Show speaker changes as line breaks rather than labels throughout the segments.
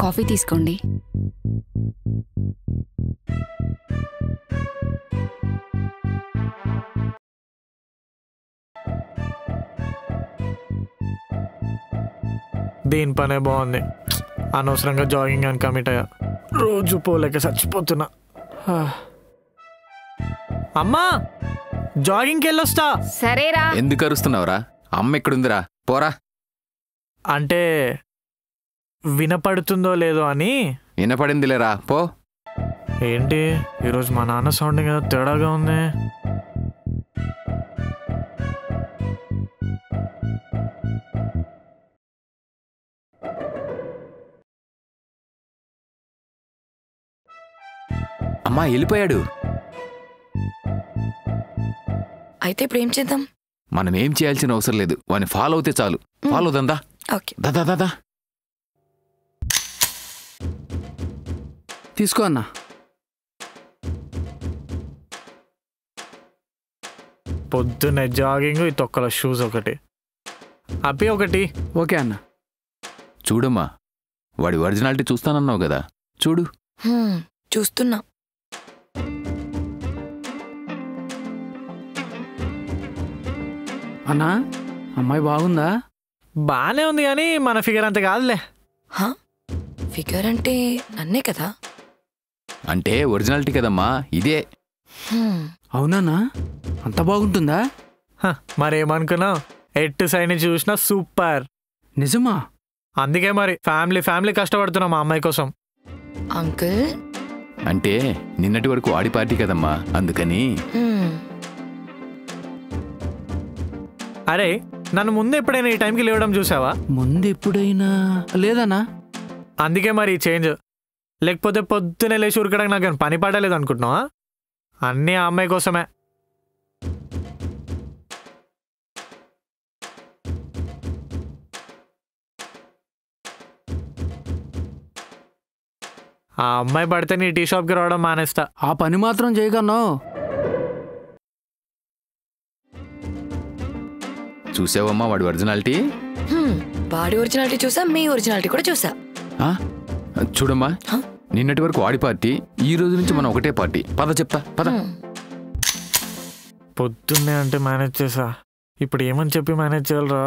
Coffee తీసుకోండి.
దీని పనే బాగుంది. అనవసరంగా జాగింగ్ అని కమిట్ అయ్యా. రోజు పోలేక చచ్చిపోతున్నా. అమ్మా, జాగింగ్కి వెళ్ళొస్తా.
సరేరా.
ఎందుకు అరుస్తున్నావురా? అమ్మ ఎక్కడుందిరా? పోరా.
అంటే వినపడుతుందో లేదో అని.
వినపడిందిలేరా, పో.
ఏంటి ఈరోజు మా నాన్న సౌండ్ కదా తేడాగా ఉంది.
అమ్మా వెళ్ళిపోయాడు.
అయితే ఇప్పుడు ఏం చేద్దాం?
మనం ఏం చేయాల్సిన అవసరం లేదు, వాడిని ఫాలో అవుతే చాలు. ఫాలో దందా.
ఓకే,
దాదా దాదా
తీసుకో అన్నా.
పొద్దున్నే జాగింగ్, ఈ తొక్కల షూస్ ఒకటి, అప్పి ఒకటి.
ఓకే అన్న.
చూడమ్మా, వాడి ఒరిజినాలిటీ చూస్తానన్నావు కదా, చూడు.
చూస్తున్నా.
అన్నా, అమ్మాయి బాగుందా?
బానే ఉంది కానీ మన ఫిగర్ అంత కాదులే.
ఫిగర్ అంటే నన్నే కదా?
అంటే ఒరిజినాలిటీ కదమ్మా ఇదే.
అవునా? అంత బాగుంటుందా?
మరేమనుకున్నావు, ఎట్టు సైడ్ చూసినా సూపర్.
నిజమా?
అందుకే మరి ఫ్యామిలీ కష్టపడుతున్నాం మా అమ్మాయి కోసం.
అంకుల్
అంటే నిన్నటి వరకు ఆడి పార్టీ కదమ్మా, అందుకని.
అరే, నన్ను ముందు ఎప్పుడైనా ఈ టైంకి లేవడం చూసావా?
ముందు ఎప్పుడైనా లేదన్నా.
అందుకే మరి చేంజ్. లేకపోతే పొద్దునే లేచి ఉరకడానికి నాకు పని పడలేదు అనుకుంటున్నావా? అన్నీ ఆ అమ్మాయి కోసమే. ఆ అమ్మాయి పడితే నీ టీ షాప్కి రావడం మానేస్తా.
ఆ పని మాత్రం చేయగలను.
చూసావమ్మా వాడి ఒరిజినాలిటీ?
వాడి ఒరిజినాలిటీ చూసా, మీ ఒరిజినాలిటీ కూడా చూసా.
చూడమ్మా, నిన్నటి వరకు ఆడి పార్టీ, ఈ రోజు నుంచి మనం ఒకటే పార్టీ. పద చెప్తా, పద.
పొద్దున్నే అంటే మేనేజ్ చేసా, ఇప్పుడు ఏమని చెప్పి మేనేజ్ చేయాలరా?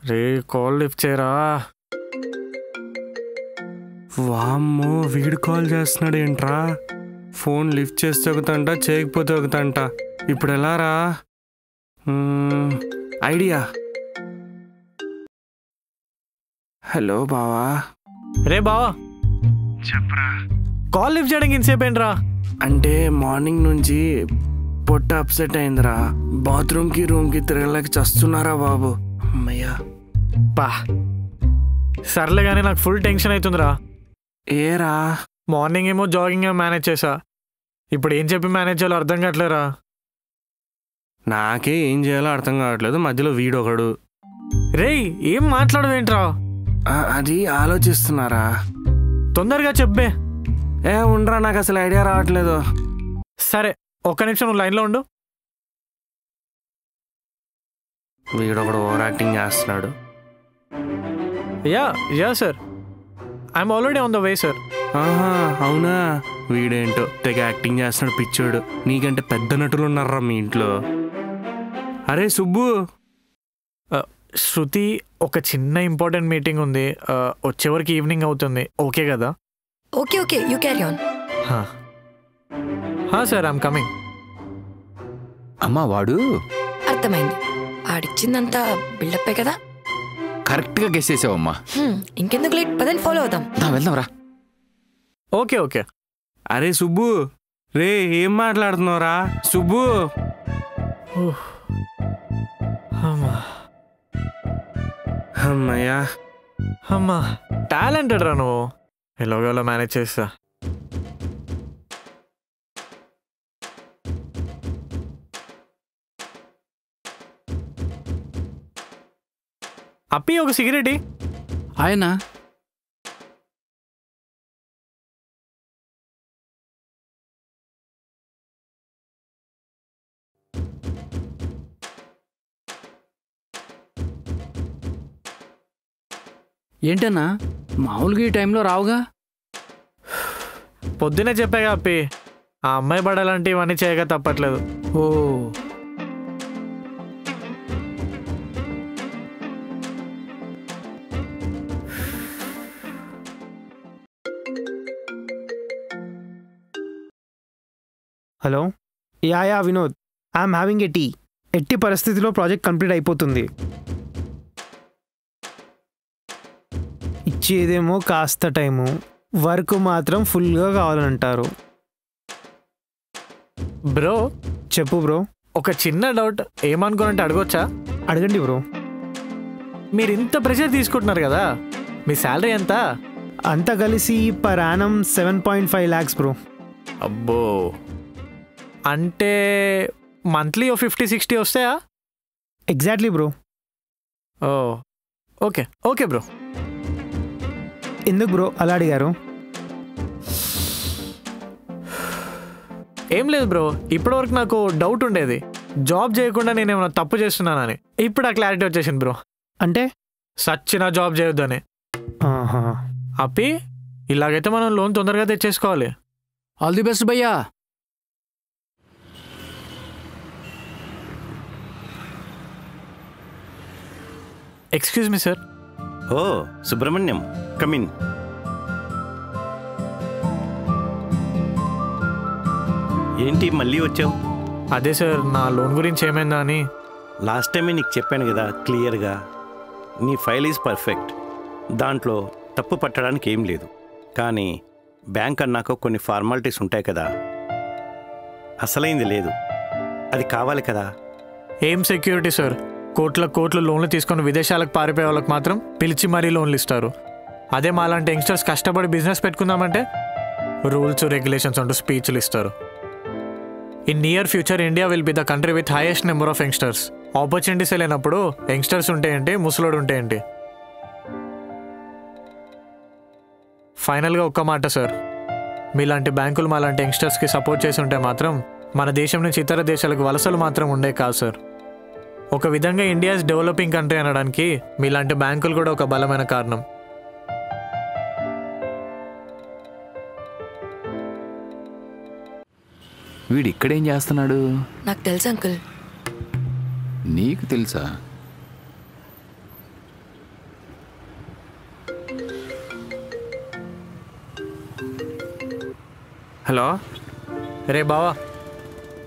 రే, కాల్ లిఫ్ట్ చేయరా.
వామ్మో, వీడు కాల్ చేస్తున్నాడు ఏంట్రా? ఫోన్ లిఫ్ట్ చేస్తే ఒకతంట, చేయకపోతే ఒకతంట. ఇప్పుడు ఎలా రా? ఐడియా. హలో బావా.
రే బావా,
చెప్పరా.
కాల్ లిఫ్ట్ చేయడానికి ఇంతసేపు ఏంట్రా?
అంటే మార్నింగ్ నుంచి పొట్ట అప్సెట్ అయిందిరా. బాత్రూమ్కి రూమ్కి తిరగలేక చస్తున్నారా బాబు. అమ్మయ్యా.
బా సర్లే కానీ నాకు ఫుల్ టెన్షన్ అవుతుందిరా.
ఏరా?
మార్నింగ్ ఏమో జాగింగ్ ఏమో మేనేజ్ చేసా, ఇప్పుడు ఏం చెప్పి మేనేజ్ చేయాలో అర్థం కావట్లేరా.
నాకే ఏం చేయాలో అర్థం కావట్లేదు, మధ్యలో వీడొకడు.
రేయ్, ఏం మాట్లాడవేంట్రా?
అది ఆలోచిస్తున్నారా.
తొందరగా చెప్పే.
ఉండరా, నాకు అసలు ఐడియా రావట్లేదు.
సరే, ఒక్క నిమిషం నువ్వు లైన్లో ఉండు.
వీడొకడు ఓవర్ యాక్టింగ్ చేస్తున్నాడు.
Yeah sir, I'm already on the way sir.
అవునా? వీడేంటో తెగ యాక్టింగ్ చేస్తున్నాడు పిచ్చోడు. నీకంటే పెద్ద నటులు ఉన్నారా మీ ఇంట్లో. అరే సుబ్బు.
శృతి, ఒక చిన్న ఇంపార్టెంట్ మీటింగ్ ఉంది, వచ్చేవరకు ఈవినింగ్ అవుతుంది. ఓకే కదా?
Okay okay, you carry on.
Sir, I'm coming.
అమ్మా వాడు
అర్థమైంది, ఆడిచ్చిందంతా బిల్డప్పే కదా.
కరెక్ట్గా గెస్ చేసావమ్మా.
ఇంకెందుకు లేట్, పదని ఫాలో అవుదాం.
వెళ్దాం రా.
ఓకే.
అరే సుబ్బు, రే ఏం మాట్లాడుతున్నావురా సుబ్బు? అమ్మయ్యా.
అమ్మా, టాలెంటెడ్ రా నువ్వు. ఎలాగోలా మేనేజ్ చేస్తా. అప్పి ఒక సిగరెట్ ఇ.
ఆయన ఏంటన్నా మామూలుగా ఈ టైంలో రావుగా?
పొద్దునే చెప్పాగా అప్పి, ఆ అమ్మాయి పడాలంటే ఇవన్నీ చేయక తప్పట్లేదు.
Oh
hello, yeah Vinod, I'm having a tea. ఎట్టి పరిస్థితిలో ప్రాజెక్ట్ కంప్లీట్ అయిపోతుంది. ఇచ్చేదేమో కాస్త టైము, వర్క్ మాత్రం ఫుల్గా కావాలంటారు.
బ్రో
చెప్పు బ్రో.
ఒక చిన్న డౌట్, ఏమనుకోనంటే అడగొచ్చా?
అడగండి బ్రో.
మీరు ఇంత ప్రెషర్ తీసుకుంటున్నారు కదా, మీ శాలరీ ఎంత?
అంతా కలిసి పర్ యానం 7.5 lakhs బ్రో.
అబ్బో, అంటే మంత్లీ ఓ 50-60 వస్తాయా?
Exactly bro.
Oh okay okay bro.
ఎందుకు బ్రో అలా అడిగారు?
ఏం లేదు బ్రో, ఇప్పటివరకు నాకు డౌట్ ఉండేది, జాబ్ చేయకుండా నేను ఏమైనా తప్పు చేస్తున్నానని. ఇప్పుడు ఆ క్లారిటీ వచ్చేసింది బ్రో.
అంటే
సచ్చిన జాబ్ చేయొద్దని.
ఆహా.
అప్పి, ఇలాగైతే మనం లోన్ తొందరగా తెచ్చేసుకోవాలి.
ఆల్ ది బెస్ట్ భయ్యా.
Excuse me sir.
Oh Subrahmanyam, come in. ఏంటి మళ్ళీ వచ్చావు?
అదే సార్, నా లోన్ గురించి ఏమైందా అని.
లాస్ట్ టైమే నీకు చెప్పాను కదా క్లియర్గా, నీ ఫైల్ ఈజ్ పర్ఫెక్ట్, దాంట్లో తప్పు పట్టడానికి ఏం లేదు. కానీ బ్యాంక్ అన్నాక కొన్ని ఫార్మాలిటీస్ ఉంటాయి కదా, అసలైంది లేదు, అది కావాలి కదా.
ఏం సెక్యూరిటీ సార్? కోట్ల లోన్లు తీసుకొని విదేశాలకు పారిపోయే వాళ్ళకి మాత్రం పిలిచి మరీ లోన్లు ఇస్తారు. అదే మాలాంటి యంగ్స్టర్స్ కష్టపడి బిజినెస్ పెట్టుకుందామంటే రూల్స్ రెగ్యులేషన్స్ అంటూ స్పీచ్లు ఇస్తారు. In near future India will be the country with highest number of youngsters. Opportunities లేనప్పుడు యంగ్స్టర్స్ ఉంటే ఏంటి, ముసలోడు ఉంటే ఏంటి? ఫైనల్గా ఒక్క మాట సార్, మీలాంటి బ్యాంకులు మాలాంటి యంగ్స్టర్స్కి సపోర్ట్ చేసి ఉంటే మాత్రం మన దేశం నుంచి ఇతర దేశాలకు వలసలు మాత్రం ఉండే కాదు సార్. ఒక విధంగా ఇండియాస్ డెవలపింగ్ కంట్రీ అనడానికి మీలాంటి బ్యాంకులు కూడా ఒక బలమైన కారణం.
వీడు ఇక్కడేం చేస్తున్నాడు?
నాకు తెలుసు అంకుల్.
నీకు తెలుసా?
హలో.
రే బావా,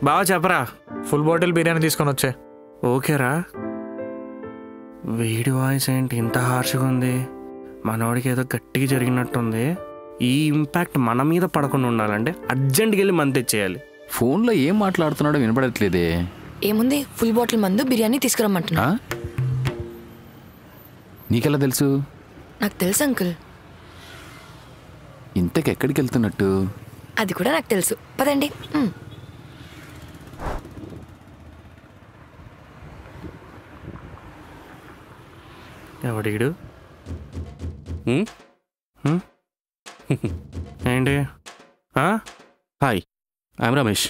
బాగా చెప్పరా.
ఫుల్ బాటిల్ బిర్యానీ తీసుకొని వచ్చే.
ఓకేరా. వీడి వాయిస్ ఏంటి ఇంత హార్ష్గా ఉంది? మనోడికి ఏదో గట్టిగా జరిగినట్టుంది. ఈ ఇంపాక్ట్ మన మీద పడకుండా ఉండాలంటే అర్జెంట్కి వెళ్ళి మంది తెచ్చేయాలి.
ఫోన్లో ఏం మాట్లాడుతున్నాడో వినపడట్లేదే.
ఏముంది, ఫుల్ బాటిల్ మందు బిర్యానీ తీసుకురమ్మంటున్నా.
నీకెలా తెలుసు?
నాకు తెలుసు అంకుల్.
ఇంతకెక్కడికి వెళ్తున్నట్టు?
అది కూడా నాకు తెలుసు, పదండి.
ఎవడీడు? ఏంటి?
హాయ్, ఐఎమ్ రమేష్,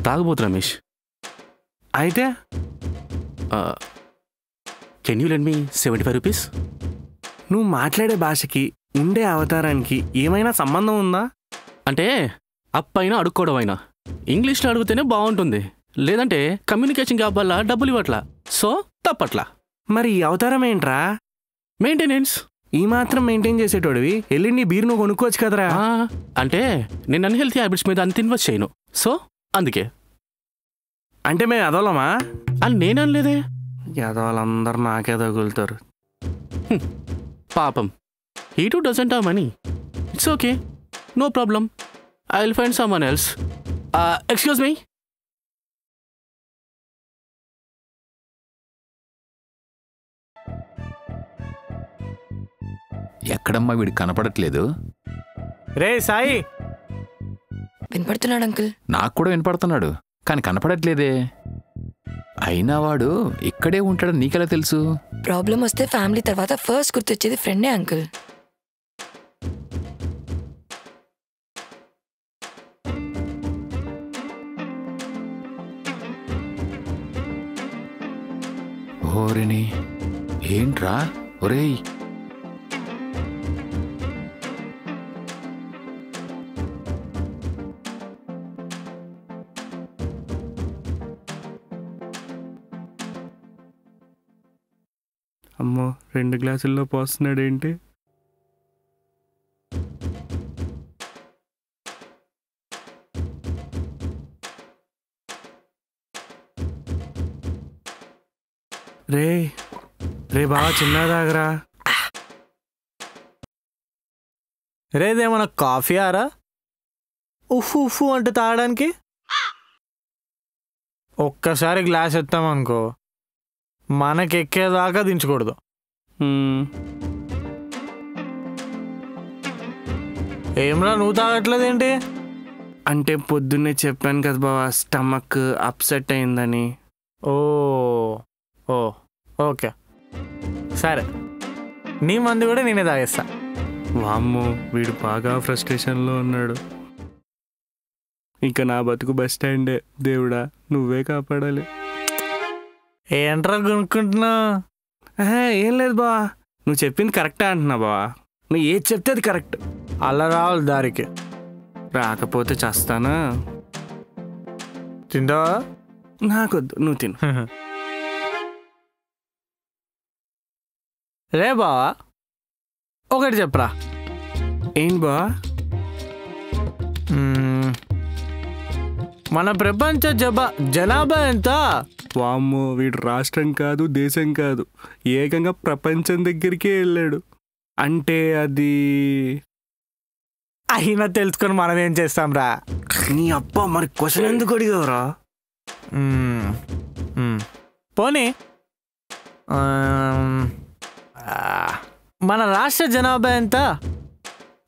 తాగుబోతు రమేష్.
అయితే
can you lend me 75 rupees?
నువ్వు మాట్లాడే భాషకి ఉండే అవతారానికి ఏమైనా సంబంధం ఉందా?
అంటే అప్ అయినా అడుక్కోవడం అయినా ఇంగ్లీష్లో అడిగితేనే బాగుంటుంది, లేదంటే కమ్యూనికేషన్ గ్యాప్ వల్ల డబ్బులు ఇవ్వట్లా, సో తప్పట్లా.
మరి ఈ అవతారం ఏంట్రా?
మెయింటెనెన్స్.
ఈ మాత్రం మెయింటైన్ చేసేటోడివి వెళ్ళి నీ బీర్ నువ్వు కొనుక్కోవచ్చు కదరా.
అంటే నేను అన్హెల్తీ హ్యాబిట్స్ మీద అంత ఇన్వెస్ట్ చేయను, సో అందుకే.
అంటే మేము ఎదవలమా?
అని నేననలేదే.
ఎదవాళ్ళందరూ నాకే తగులుతారు.
పాపం, he too doesn't have money. It's okay, no problem, I'll find someone else. Excuse me.
ఎక్కడమ్మా వీడు కనపడట్లేదు?
రే సాయి.
వినపడుతున్నాడు అంకుల్.
నాకు కూడా వినపడుతున్నాడు, కానీ కనపడట్లేదే. అయినా వాడు ఇక్కడే ఉంటాడని నీకెలా తెలుసు?
ప్రాబ్లం వస్తే ఫ్యామిలీ తర్వాత ఫస్ట్ గుర్తొచ్చేది ఫ్రెండే అంకుల్.
ఓరిని ఏంట్రా ఒరేయ్,
అమ్మో 2 గ్లాసుల్లో పోస్తున్నాడు ఏంటి? రే రే బావా చిన్నదాగరా.
రేదేమన్నా కాఫీ ఆరా ఉఫ్ ఉఫ్ అంటే తాగడానికి? ఒక్కసారి గ్లాస్ ఎత్తామనుకో మనకెక్కేదాకా దించకూడదు. ఏమ్రా నువ్వు తాగట్లేదేంటి?
అంటే పొద్దున్నే చెప్పాను కదా బావా, స్టమక్ అప్సెట్ అయిందని.
ఓ ఓ ఓకే సరే, నీ మందు కూడా నేనే తాగేస్తా.
వామ్మో వీడు బాగా ఫ్రస్ట్రేషన్లో ఉన్నాడు. ఇంకా నా బతుకు బస్ స్టాండే. దేవుడా నువ్వే కాపాడాలి.
ఏంట్రా కొనుక్కుంటున్నా?
ఏం లేదు బావా, నువ్వు చెప్పింది కరెక్టే అంటున్నా బావా. నువ్వు ఏది చెప్తే అది కరెక్ట్.
అలా రావాలి దారికి.
రాకపోతే చేస్తానా?
తింటావా?
నాకొద్దు, నువ్వు తిను.
రే బావా ఒకటి చెప్పరా.
ఏంటి బావా?
మన ప్రపంచ జనాభా ఎంత?
వామ్మో వీడు రాష్ట్రం కాదు దేశం కాదు, ఏకంగా ప్రపంచం దగ్గరికే వెళ్ళాడు. అంటే అది
అయినా తెలుసుకొని మనం ఏం చేస్తాం రా?
నీ అబ్బా మరి క్వశ్చన్ ఎందుకు అడిగావురా?
పోనీ మన రాష్ట్ర జనాభా ఎంత?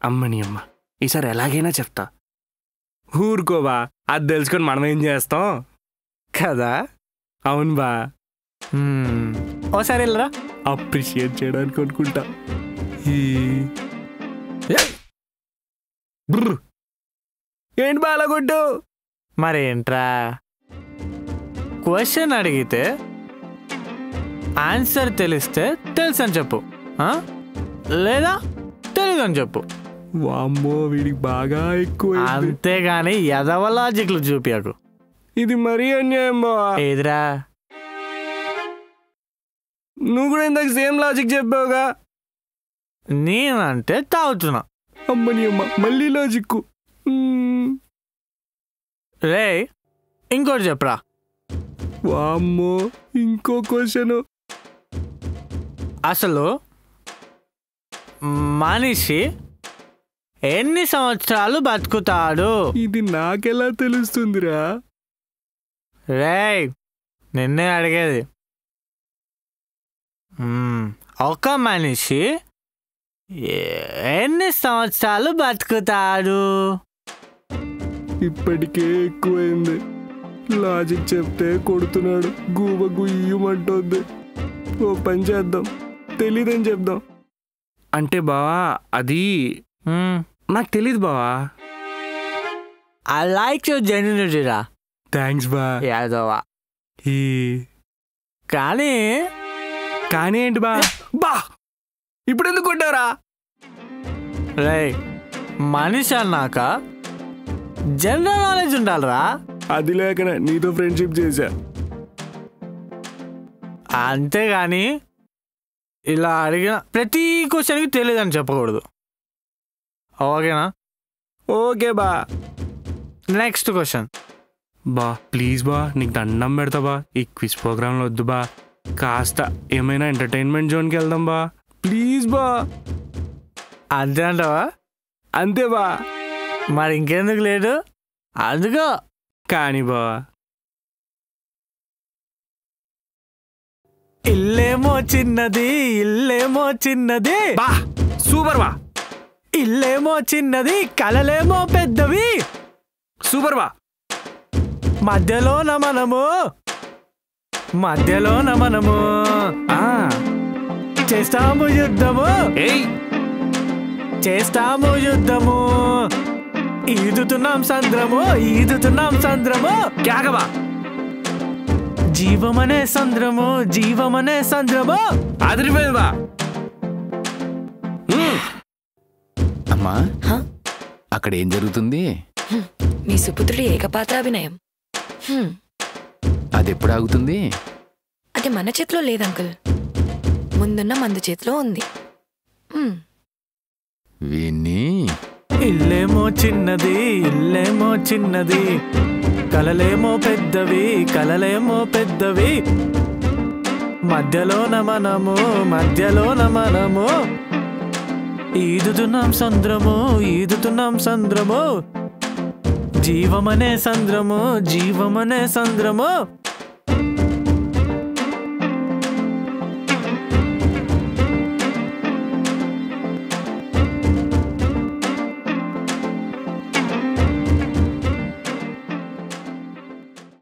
అమ్మని అమ్మ ఈసారి ఎలాగైనా చెప్తా. ఊరుకోబా, అది తెలుసుకొని మనం ఏం చేస్తాం
కదా.
అవును బా.
ఓసారి వెళ్ళరా
అప్రిషియేట్ చేయడానికి అనుకుంటా. ఏంటి బా అలా కొట్టు?
మరేంట్రా, క్వశ్చన్ అడిగితే ఆన్సర్ తెలిస్తే తెలుసు అని చెప్పు, లేదా తెలీదు అని చెప్పు.
వామ్మో వీడికి బాగా ఎక్కువ.
అంతేగాని ఎదవ లాజిక్లు చూపియకు.
ఇది మరీ అన్యాయం బావా.
ఏదిరా?
నువ్వు కూడా ఇందాక సేమ్ లాజిక్ చెప్పావుగా.
నేనంటే తాగుతున్నా.
అమ్మని అమ్మ మళ్ళీ లాజిక్.
రే ఇంకోటి చెప్పరా.
వామ్మో ఇంకో క్వశ్చన్.
అసలు మనిషి ఎన్ని సంవత్సరాలు బతుకుతాడు?
ఇది నాకెలా తెలుస్తుందిరా?
రేయ్ నిన్నే అడిగేది. ఒక మనిషి ఎన్ని సంవత్సరాలు బతుకుతాడు?
ఇప్పటికే ఎక్కువైంది. లాజిక్ చెప్తే కొడుతున్నాడు, గూబ గుయ్యమంటోంది. ఓ పని చేద్దాం, తెలీదని చెప్దాం. అంటే బావా అది నాకు తెలీదు బావా.
ఐ లైక్ యువర్ జెన్యూనిటీ రా.
థ్యాంక్స్ బా.
యాదవా. కానీ
కానీ ఏంటి బా? బా ఇప్పుడు ఎందుకు కొట్టావురా?
రే మనిషి అన్నాక జనరల్ నాలెడ్జ్ ఉండాలిరా.
అది లేకనే నీతో ఫ్రెండ్షిప్ చేశా.
అంతేగాని ఇలా అడిగిన ప్రతి క్వశ్చన్కి తెలియదని చెప్పకూడదు. ఓకేనా?
ఓకే బా.
Next question.
బా ప్లీజ్ బా, నీకు దండం పెడతా బా. ఈ క్విజ్ ప్రోగ్రాంలో వద్దు బా, కాస్త ఏమైనా ఎంటర్టైన్మెంట్ జోన్కి వెళ్దాం బా ప్లీజ్ బా.
అంతే అంటావా?
అంతే బా.
మరి ఇంకెందుకు లేడు, అందుకో.
కానీ బా
ఇల్లేమో చిన్నది, ఇల్లేమో చిన్నది.
బా సూపర్ బా.
ఇల్లేమో చిన్నది, కలలేమో పెద్దవి.
సూపర్ బా.
మధ్యలోన మనము, మధ్యలోన మనము. చేస్తాము యుద్ధము చేస్తాము యుద్ధము ఈదుతున్నాం సంద్రము
క్యాగవా
జీవమనే సంద్రము
అదిరిపోయిందా
అమ్మా
హ?
అక్కడ ఏం జరుగుతుంది?
మీ సుపుత్రుడి ఏకపాత్రాభినయం.
అది ఎప్పుడు ఆగుతుంది?
అది మన చేతిలో లేదు అంకుల్, ముందున్న మందు చేతిలో ఉంది.
వీణ్ణి
ఇల్లేమో చిన్నది కలలేమో పెద్దవి మధ్యలోన మనము ఈదుతున్నాం సంద్రము జీవమనే సంద్రము